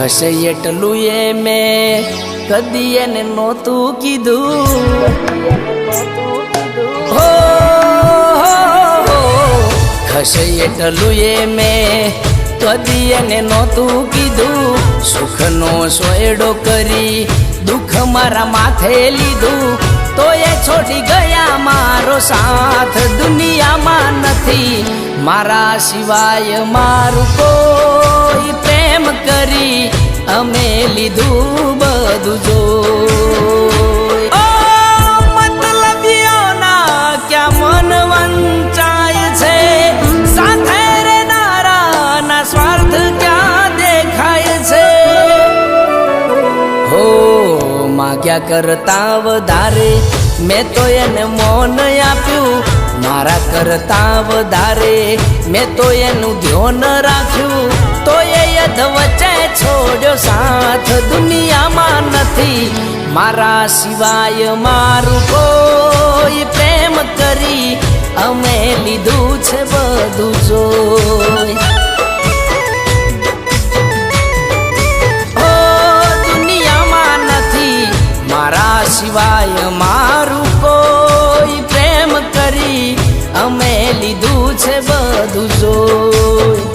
ખસે એટલું એ મેં કદી એને નહોતું કીધું હો ખસે એટલું એ મેં કદી એને નહોતું કીધું સુખનો સોયડો કરી દુઃખ મારા માથે લીધું તો એ છોડી ગયા મારો સાથ દુનિયામાં નથી મારા સિવાય મારું કોઈ પ્રેમ કરી અમે લીધું બધું જોઈ મતલબીઓના ક્યાં મન વંચાય છે સાથે રહેનારાના સ્વાર્થ ક્યાં દેખાય છે હો માગ્યા કરતા વધારે મેં તો એને મૌન આપ્યું મારા કરતા વધારે મેં તો એનું ધ્યાન રાખ્યું તો એ યદ વચ્ચે છોડ્યો સાથ દુનિયામાં નથી મારા સિવાય મારું કોઈ પ્રેમ કરી અમે લીધું છે બધું જોઈ દુનિયામાં નથી મારા સિવાય મારું કોઈ પ્રેમ કરી અમે લીધું છે બધું જોઈ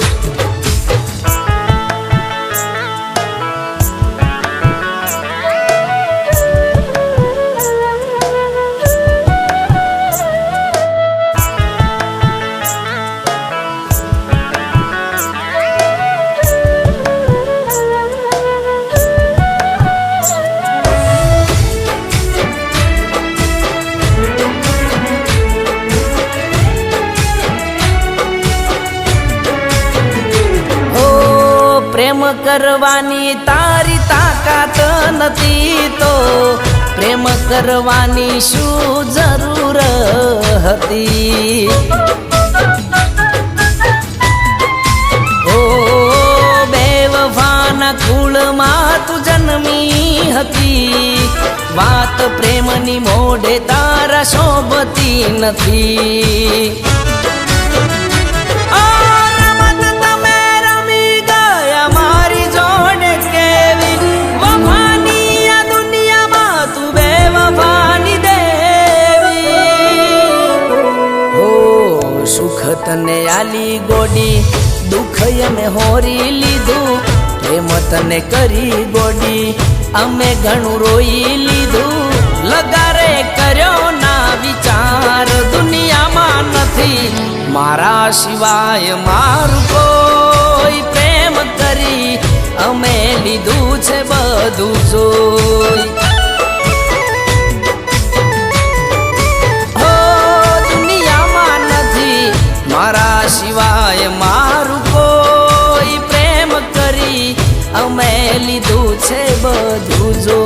પ્રેમ કરવાની તારી તાકાત નથી તો પ્રેમ કરવાની શું જરૂર હતી ઓ બેવફાના કુળમાં તું જન્મી હતી વાત પ્રેમની મોઢે તારા શોભતી નથી તને આલી ગોડી દુઃખ અમે હોરી લીધું પ્રેમ તને કરી ગોડી અમે ઘણું રોઈ લીધું લગારે કર્યો ના વિચાર દુનિયામાં નથી મારા સિવાય મારું કોઈ પ્રેમ કરી અમે લીધું છે બધું જોઈ મારા સિવાય મારું કોઈ પ્રેમ કરી અમે લીધું છે બધું જો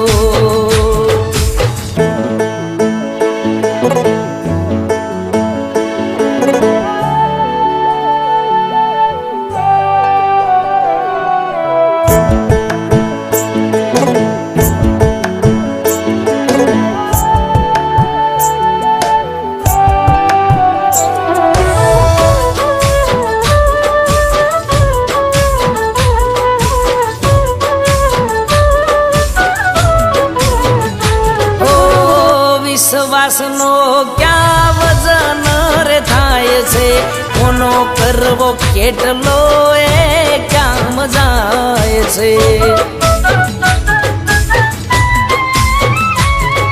વિશ્વાસનો ક્યાં વજન રે થાય છે કોનો કરવો કેટલો એ ક્યાં મજાય છે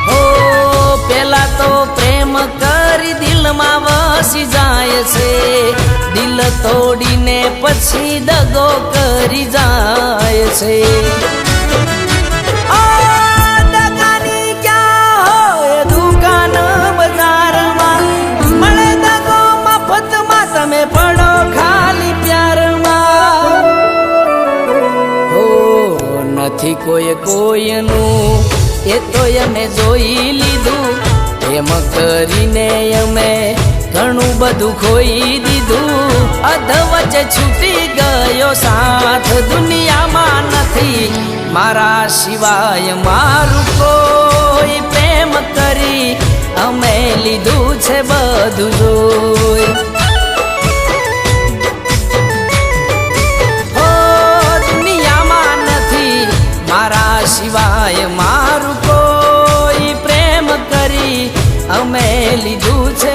હો પેલા તો પ્રેમ કરી દિલમાં વસી જાય છે દિલ તોડીને પછી દગો કરી જાય છે નથી કોઈ કોઈનું, એ તો અમે જોઈ લીધું. એમ કરીને અમે ઘણું બધું ખોઈ દીધું. અધ વચ્ચે છૂટી ગયો સાથ, દુનિયામાં નથી મારા સિવાય મારું કોઈ. પ્રેમ કરી અમે લીધું છે બધું જોઈ. હો દુનિયામાં નથી મારા સિવાય મારું કોઈ. પ્રેમ કરી અમે લીધું છે